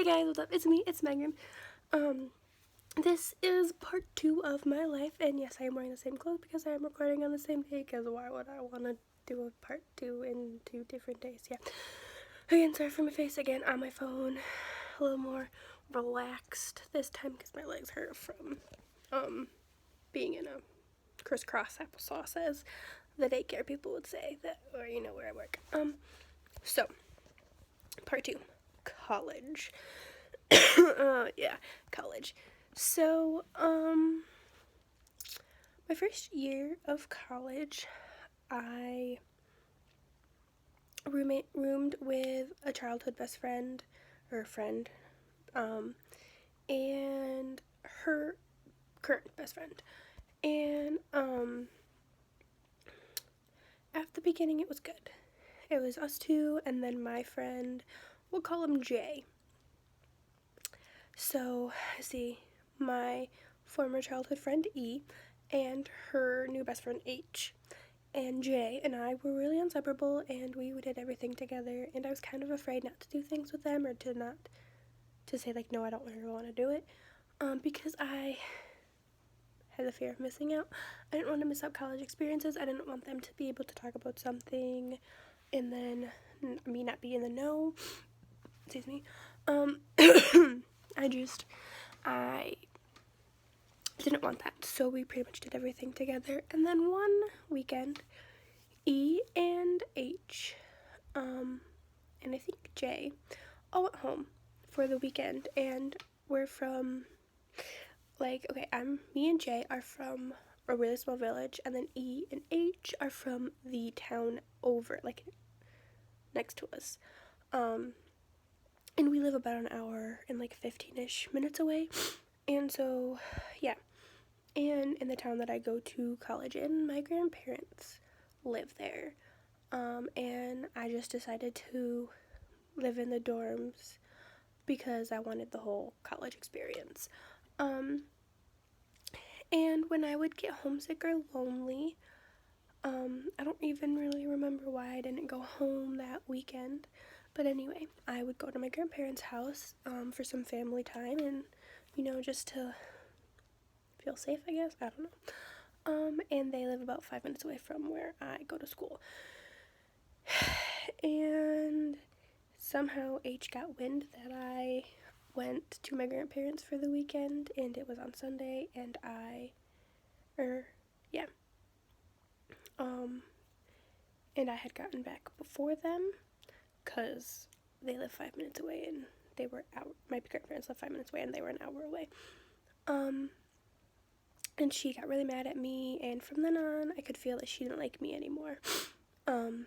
Hey guys, what's up? It's me, it's Megan. This is part 2 of my life, and yes, I am wearing the same clothes because I am recording on the same day, because why would I want to do a part 2 in 2 different days? Yeah. Again, sorry for my face again on my phone. A little more relaxed this time because my legs hurt from, being in a crisscross applesauce, as the daycare people would say, that, or you know where I work. So, part 2, college. Yeah, college. So, my first year of college, I roomed with a childhood best friend, or friend, and her current best friend. And, at the beginning it was good. It was us two, and then my friend, we'll call him Jay. So, see, my former childhood friend E, and her new best friend H, and Jay and I were really inseparable, and we did everything together, and I was kind of afraid not to do things with them, or to say like, no, I don't really want to do it, because I had the fear of missing out. I didn't want to miss out college experiences. I didn't want them to be able to talk about something and then me not be in the know. Excuse me. I didn't want that, so we pretty much did everything together. And then one weekend, E and H, and I think J, all went home for the weekend, and we're from, like, okay, me and J are from a really small village, and then E and H are from the town over, like, next to us, and we live about an hour and, like, 15-ish minutes away, and so, yeah. And in the town that I go to college in, my grandparents live there. And I just decided to live in the dorms because I wanted the whole college experience. And when I would get homesick or lonely, I don't even really remember why I didn't go home that weekend. But anyway, I would go to my grandparents' house for some family time and, just to feel safe, I guess. I don't know. And they live about 5 minutes away from where I go to school. And somehow H got wind that I went to my grandparents for the weekend, and it was on Sunday, and and I had gotten back before them, because they live 5 minutes away, and they were out, my grandparents live 5 minutes away, and they were an hour away. And she got really mad at me, and from then on, I could feel that she didn't like me anymore. And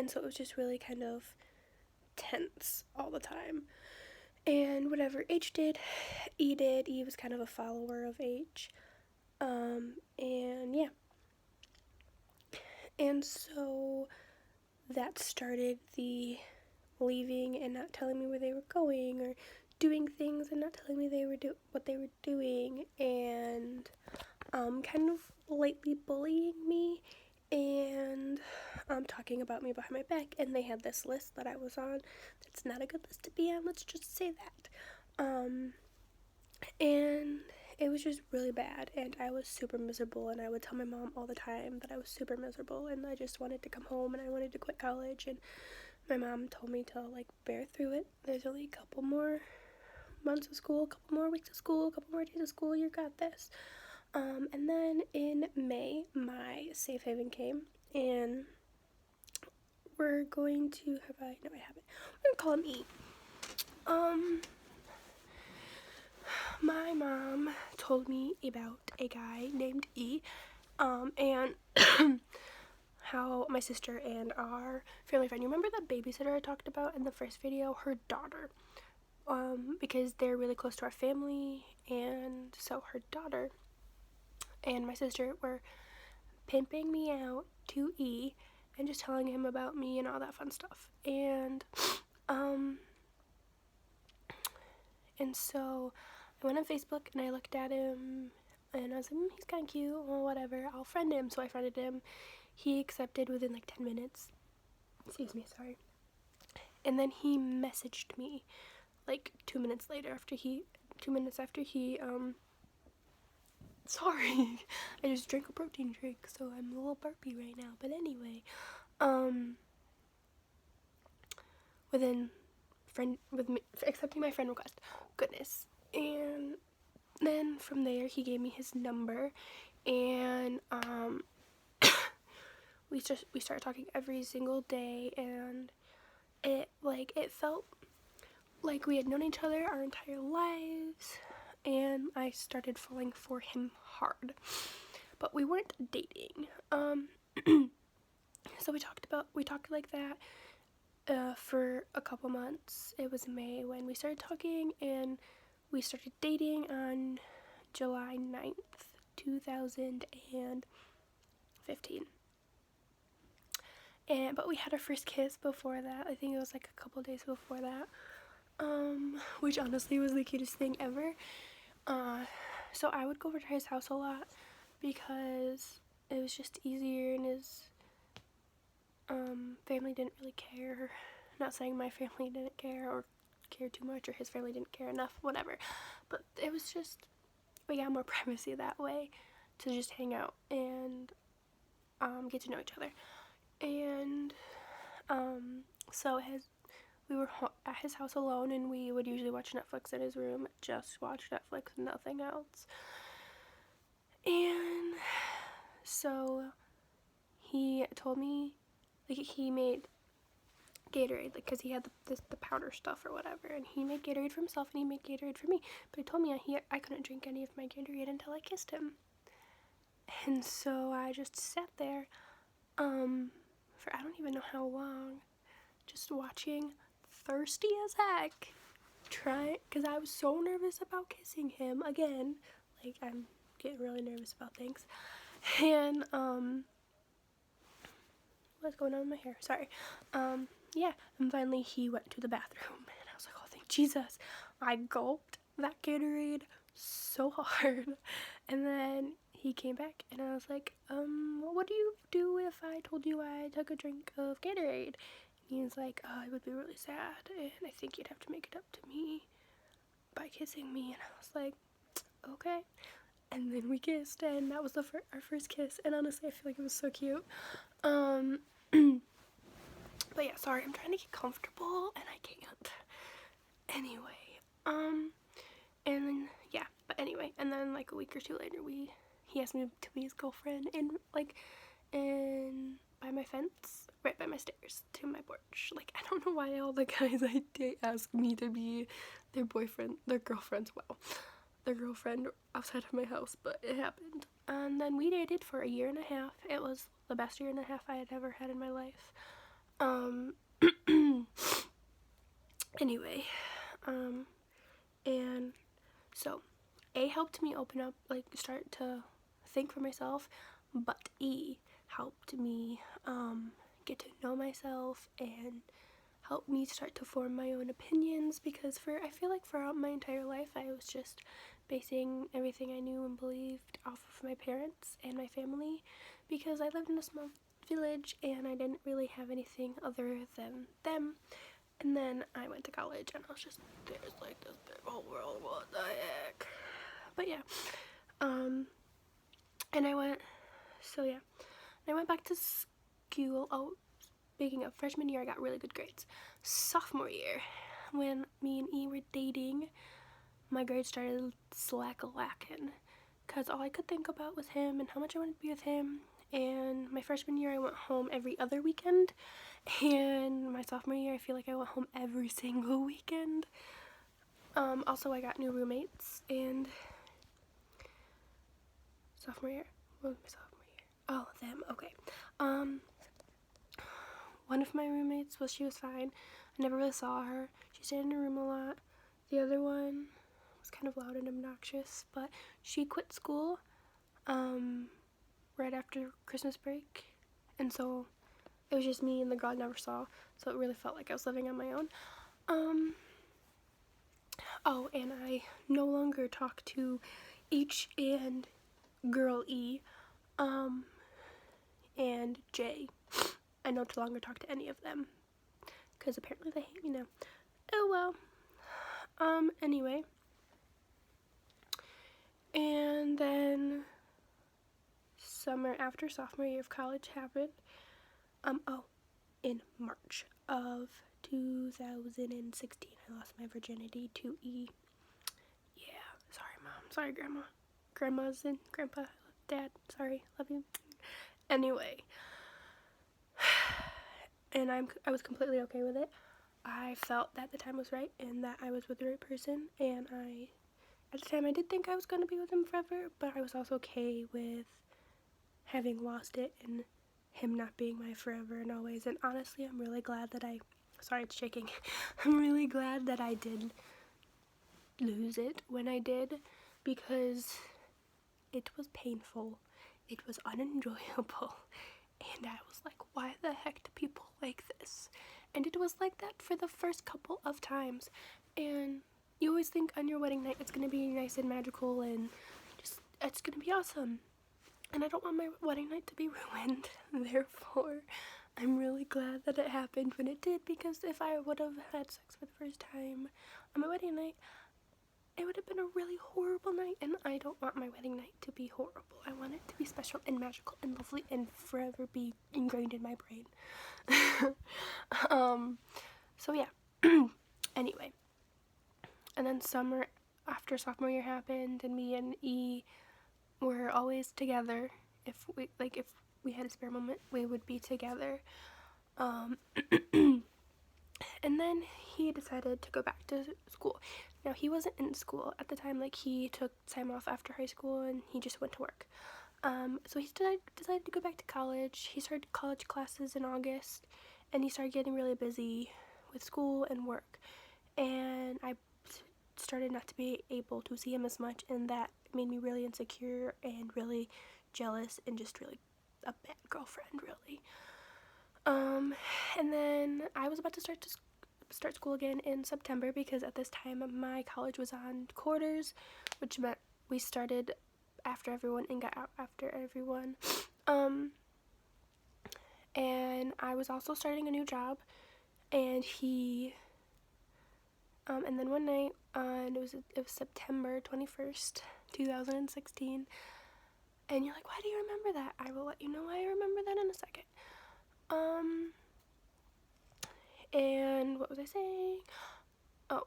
so it was just really kind of tense all the time. And whatever H did, E did. E was kind of a follower of H. And yeah. And so that started the leaving and not telling me where they were going, or doing things and not telling me what they were doing, and kind of lightly bullying me, and talking about me behind my back. And they had this list that I was on. That's not a good list to be on, let's just say that. And it was just really bad, and I was super miserable, and I would tell my mom all the time that I was super miserable, and I just wanted to come home, and I wanted to quit college. And my mom told me to, like, bear through it. There's only a couple more months of school, a couple more weeks of school, a couple more days of school, you got this. And then in May, my safe haven came, and we're going to, I haven't. We're gonna call him E. My mom told me about a guy named E, and how my sister and our family friend, you remember that babysitter I talked about in the first video, her daughter, because they're really close to our family, and so her daughter and my sister were pimping me out to E and just telling him about me and all that fun stuff. And so I went on Facebook and I looked at him, and I was like, he's kind of cute, well, whatever, I'll friend him. So I friended him. He accepted within like 10 minutes. Excuse me, sorry. And then he messaged me like 2 minutes after he sorry, I just drank a protein drink, so I'm a little burpy right now. But anyway, with me accepting my friend request, goodness, and then from there he gave me his number, and we started talking every single day, and it felt like we had known each other our entire lives, and I started falling for him hard, but we weren't dating. So we talked like that for a couple months. It was May when we started talking, and we started dating on July 9th, 2015. But we had our first kiss before that. I think it was like a couple days before that. Which honestly was the cutest thing ever. So I would go over to his house a lot because it was just easier, and his family didn't really care. Not saying my family didn't care or care too much, or his family didn't care enough, whatever. But it was just, we got more privacy that way to just hang out and get to know each other. And so we were at his house alone, and we would usually watch Netflix in his room, just watch Netflix, nothing else. And so he told me, like, he made Gatorade, like, because he had the powder stuff or whatever, and he made Gatorade for himself, and he made Gatorade for me, but he told me I couldn't drink any of my Gatorade until I kissed him. And so I just sat there for I don't even know how long, just watching, thirsty as heck, because I was so nervous about kissing him again. Like, I'm getting really nervous about things. And what's going on with my hair? Sorry. Yeah, and finally he went to the bathroom, and I was like, oh, thank Jesus. I gulped that Gatorade so hard, and then he came back, and I was like, what would you do if I told you I took a drink of Gatorade? And he was like, oh, it would be really sad, and I think you'd have to make it up to me by kissing me. And I was like, okay. And then we kissed, and that was our first kiss, and honestly, I feel like it was so cute. But yeah, sorry, I'm trying to get comfortable, and I can't. Anyway, and then, yeah, but anyway, and then, like, a week or two later, he asked me to be his girlfriend, by my fence, right by my stairs, to my porch. Like, I don't know why all the guys I date ask me to be their girlfriend outside of my house, but it happened. And then we dated for a year and a half. It was the best year and a half I had ever had in my life. Anyway, and so A helped me open up, like, start to think for myself, but E helped me get to know myself and helped me start to form my own opinions, because I feel like throughout my entire life I was just basing everything I knew and believed off of my parents and my family, because I lived in a small village and I didn't really have anything other than them. And then I went to college, and I was just, there's like this big whole world, what the heck. But yeah, and I went back to school. Oh, speaking of freshman year, I got really good grades. Sophomore year, when me and E were dating, my grades started slack-a-lacking, because all I could think about was him and how much I wanted to be with him. And my freshman year, I went home every other weekend, and my sophomore year, I feel like I went home every single weekend. Also, I got new roommates, and sophomore year, what was my sophomore year? Oh, them, okay. One of my roommates, she was fine. I never really saw her. She stayed in her room a lot. The other one was kind of loud and obnoxious, but she quit school, right after Christmas break, and so it was just me and the girl I never saw, so it really felt like I was living on my own. Oh, and I no longer talk to H and girl E, and J. I no longer talk to any of them, because apparently they hate me now. Oh well. Anyway. And then summer after sophomore year of college happened. In March of 2016, I lost my virginity to E. Yeah, sorry, Mom. Sorry, Grandma. Grandmas and Grandpa. Dad, sorry. Love you. Anyway. And I was completely okay with it. I felt that the time was right and that I was with the right person. And at the time, I did think I was going to be with him forever, but I was also okay with having lost it and him not being my forever and always. And honestly, I'm really glad that sorry, it's shaking. I'm really glad that I did lose it when I did, because it was painful. It was unenjoyable. And I was like, why the heck do people like this? And it was like that for the first couple of times. And you always think on your wedding night it's going to be nice and magical and just, it's going to be awesome. And I don't want my wedding night to be ruined. Therefore, I'm really glad that it happened when it did, because if I would have had sex for the first time on my wedding night, it would have been a really horrible night, and I don't want my wedding night to be horrible. I want it to be special and magical and lovely and forever be ingrained in my brain. So yeah. Anyway. And then summer after sophomore year happened, and me and E were always together. If we had a spare moment, we would be together. And then he decided to go back to school. Now, he wasn't in school at the time. Like, he took time off after high school and he just went to work. So he decided to go back to college. He started college classes in August, and he started getting really busy with school and work. And I started not to be able to see him as much, and that made me really insecure and really jealous and just really a bad girlfriend, really. And then I was about to start school again in September, because at this time my college was on quarters, which meant we started after everyone and got out after everyone. And I was also starting a new job, and and then one night it was September 21st, 2016, and you're like, why do you remember that? I will let you know why I remember that in a second. And what was I saying? Oh,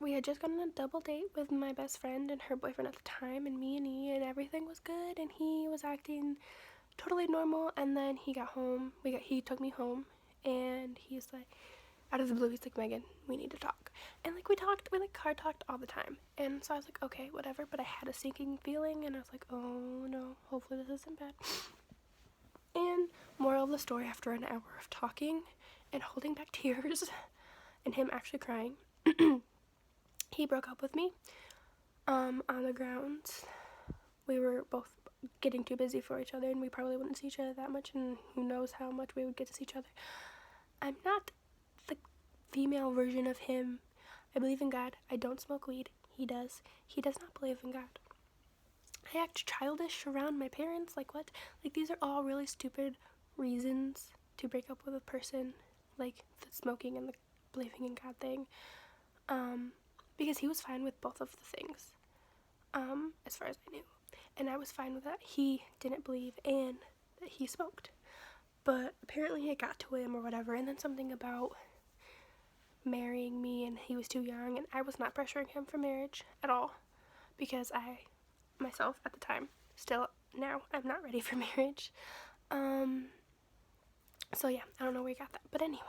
we had just gotten a double date with my best friend and her boyfriend at the time, and me and E, and everything was good, and he was acting totally normal. And then he got home. He took me home, and he's like, out of the blue, he's like, Megan, we need to talk. And we car talked all the time. And so I was like, okay, whatever. But I had a sinking feeling, and I was like, oh no, hopefully this isn't bad. And moral of the story, after an hour of talking and holding back tears and him actually crying, he broke up with me on the grounds. We were both getting too busy for each other, and we probably wouldn't see each other that much, and who knows how much we would get to see each other. I'm not the female version of him. I believe in God. I don't smoke weed. He does. He does not believe in God. I act childish around my parents. Like, what? These are all really stupid reasons to break up with a person, like the smoking and the believing in God thing. Because he was fine with both of the things, as far as I knew. And I was fine with that. He didn't believe and that he smoked. But apparently it got to him or whatever, and then something about marrying me, and he was too young, and I was not pressuring him for marriage at all, because I, myself at the time, still now, I'm not ready for marriage. So yeah, I don't know where he got that, but anyway.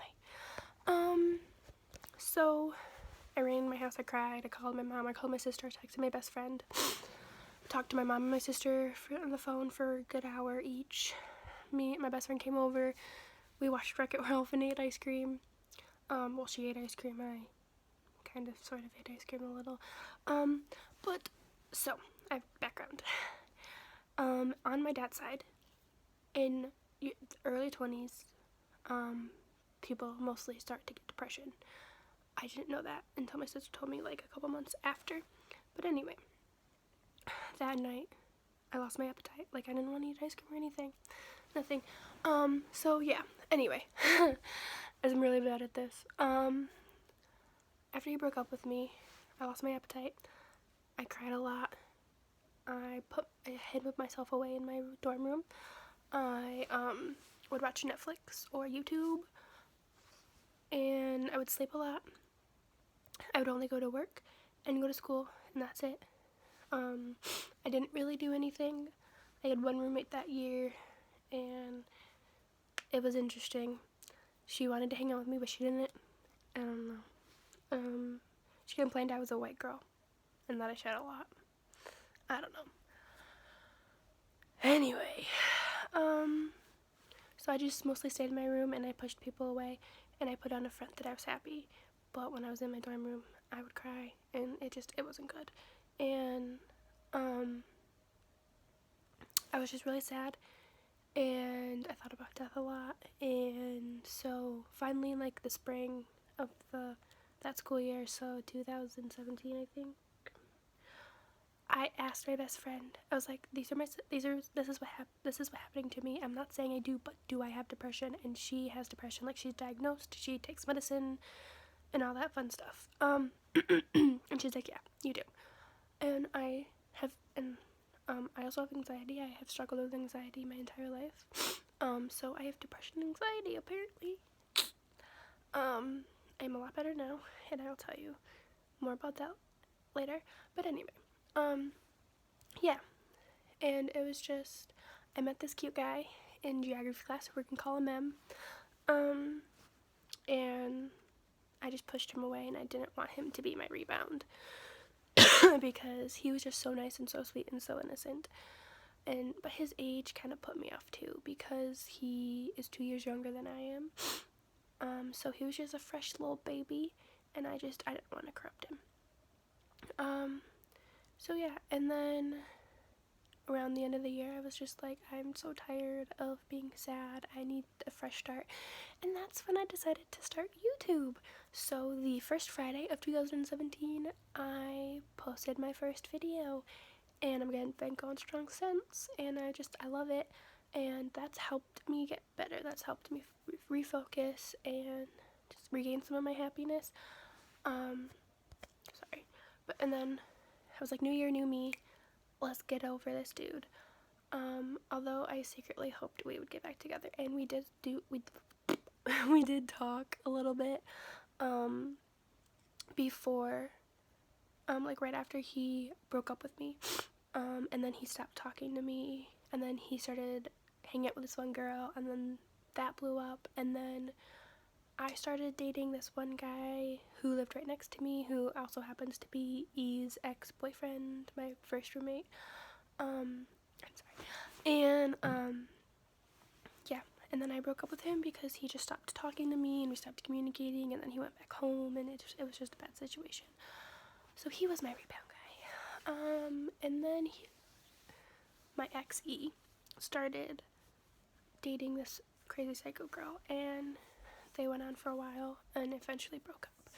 So I ran in my house, I cried, I called my mom, I called my sister, I texted my best friend, talked to my mom and my sister on the phone for a good hour each. My best friend came over, we watched Wreck-It Ralph and ate ice cream. Well, she ate ice cream, I kind of sort of ate ice cream a little. But, so, I have background. On my dad's side, in the early 20s, people mostly start to get depression. I didn't know that until my sister told me a couple months after. But anyway, that night, I lost my appetite. I didn't want to eat ice cream or anything. Nothing. So yeah, anyway, as I'm really bad at this. After he broke up with me, I lost my appetite. I cried a lot. I hid myself away in my dorm room. I would watch Netflix or YouTube, and I would sleep a lot. I would only go to work and go to school, and that's it. I didn't really do anything. I had one roommate that year, and it was interesting. She wanted to hang out with me, but she didn't. I don't know. She complained I was a white girl and that I shed a lot. I don't know. Anyway, so I just mostly stayed in my room and I pushed people away and I put on a front that I was happy. But when I was in my dorm room, I would cry and it wasn't good. And I was just really sad and I thought about death a lot. And so finally in like the spring of that school year, so 2017 I think, I asked my best friend. I was like, this is what's happening to me. I'm not saying I do, but do I have depression? And she has depression. Like, she's diagnosed. She takes medicine and all that fun stuff. And she's like, yeah, you do. And I also have anxiety. I have struggled with anxiety my entire life. So I have depression and anxiety apparently. I'm a lot better now, and I'll tell you more about that later. But anyway. Yeah, and it was just, I met this cute guy in geography class, we can call him M, and I just pushed him away, and I didn't want him to be my rebound, because he was just so nice and so sweet and so innocent, but his age kind of put me off too, because he is 2 years younger than I am, so he was just a fresh little baby, and I didn't want to corrupt him. So yeah, and then around the end of the year, I was just like, I'm so tired of being sad. I need a fresh start. And that's when I decided to start YouTube. So the first Friday of 2017, I posted my first video. And I'm been going strong since. And I love it. And that's helped me get better. That's helped me refocus and just regain some of my happiness. And then I was like, new year, new me. Let's get over this dude. Although I secretly hoped we would get back together, and we did talk a little bit, before, like right after he broke up with me, and then he stopped talking to me, and then he started hanging out with this one girl, and then that blew up, and then I started dating this one guy who lived right next to me, who also happens to be E's ex-boyfriend, my first roommate. I'm sorry. And, yeah. And then I broke up with him because he just stopped talking to me and we stopped communicating, and then he went back home, and it was just a bad situation. So he was my rebound guy. And then my ex E started dating this crazy psycho girl, and they went on for a while and eventually broke up.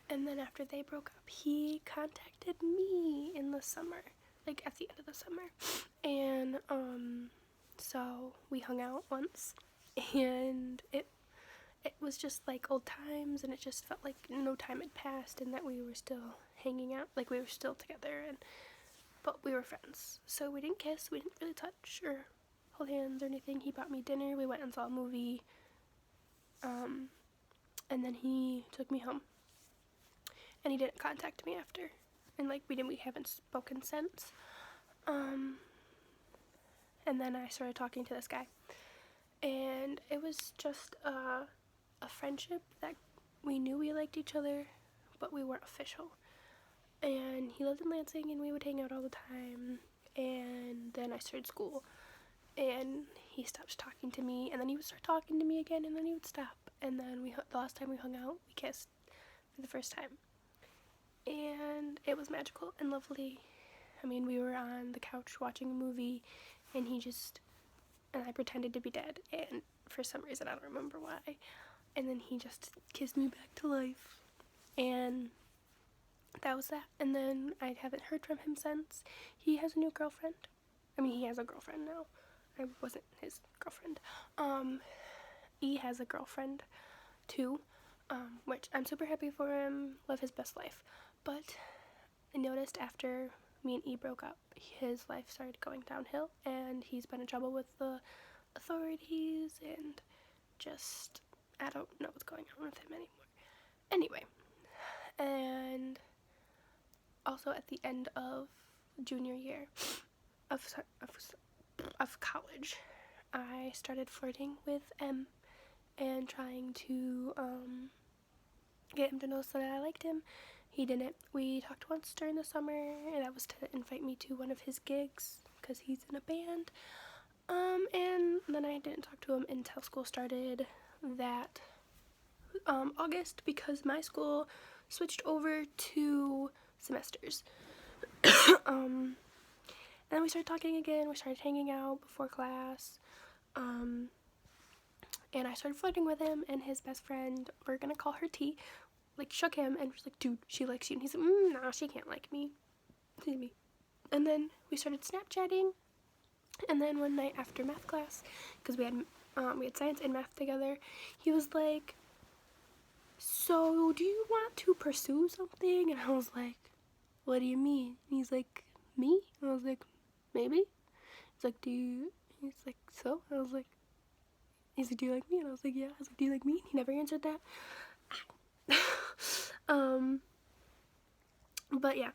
And then after they broke up, he contacted me in the summer, like at the end of the summer. And so we hung out once, and it was just like old times, and it just felt like no time had passed and that we were still hanging out, like we were still together, but we were friends. So we didn't kiss, we didn't really touch or hold hands or anything. He bought me dinner, we went and saw a movie. And then he took me home, and he didn't contact me after, and like we haven't spoken since. And then I started talking to this guy, and it was just a friendship that we knew we liked each other, but we weren't official. And he lived in Lansing, and we would hang out all the time. And then I started school, and he stopped talking to me, and then he would start talking to me again, and then he would stop. And then the last time we hung out, we kissed for the first time, and it was magical and lovely. I mean, we were on the couch watching a movie, and I pretended to be dead, and for some reason, I don't remember why, and then he just kissed me back to life, and that was that. And then I haven't heard from him since. He has a new girlfriend. I mean, he has a girlfriend now. I wasn't his girlfriend. E has a girlfriend too, which I'm super happy for him, live his best life, but I noticed after me and E broke up, his life started going downhill, and he's been in trouble with the authorities, and just, I don't know what's going on with him anymore. Anyway, and also at the end of junior year of college, I started flirting with M and trying to get him to know so that I liked him. He didn't. We talked once during the summer, and that was to invite me to one of his gigs because he's in a band. And then I didn't talk to him until school started that August, because my school switched over to semesters. And then we started talking again. We started hanging out before class. And I started flirting with him, and his best friend, we're gonna call her T, like, shook him and was like, dude, she likes you. And he's like, no, she can't like me. Excuse me. And then we started Snapchatting. And then one night after math class, because we had science and math together, he was like, so do you want to pursue something? And I was like, what do you mean? And he's like, me? And I was like, maybe. He's like, he's like, so? And I was like, he's like, do you like me? And I was like, yeah. I was like, do you like me? He never answered that. But yeah.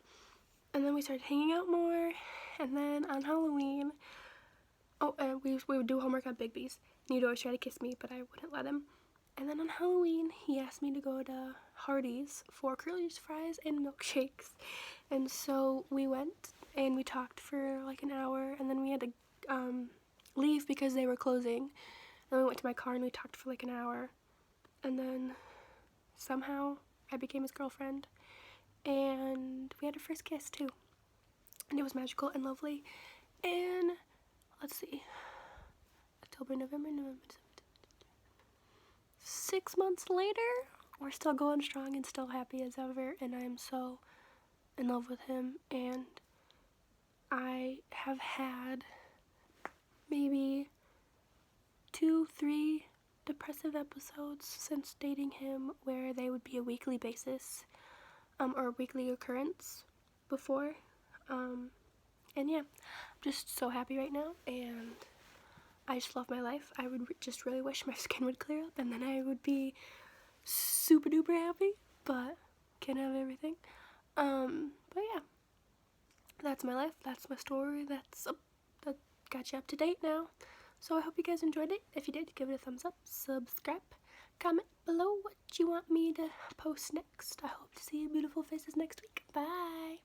And then we started hanging out more. And then on Halloween, we would do homework on Bigby's. And he'd always try to kiss me, but I wouldn't let him. And then on Halloween, he asked me to go to Hardee's for curly fries and milkshakes. And so we went, and we talked for like an hour, and then we had to leave because they were closing. And we went to my car, and we talked for like an hour. And then somehow I became his girlfriend, and we had our first kiss too. And it was magical and lovely. And let's see, October, November, 6 months later, we're still going strong and still happy as ever, and I am so in love with him. And I have had maybe 2-3 depressive episodes since dating him, where they would be a weekly basis, or a weekly occurrence before. And yeah, I'm just so happy right now, and I just love my life. I would just really wish my skin would clear up, and then I would be super duper happy, but can't have everything. But yeah, that's my life, that's my story, that got you up to date now. So I hope you guys enjoyed it. If you did, give it a thumbs up, subscribe, comment below what you want me to post next. I hope to see your beautiful faces next week. Bye!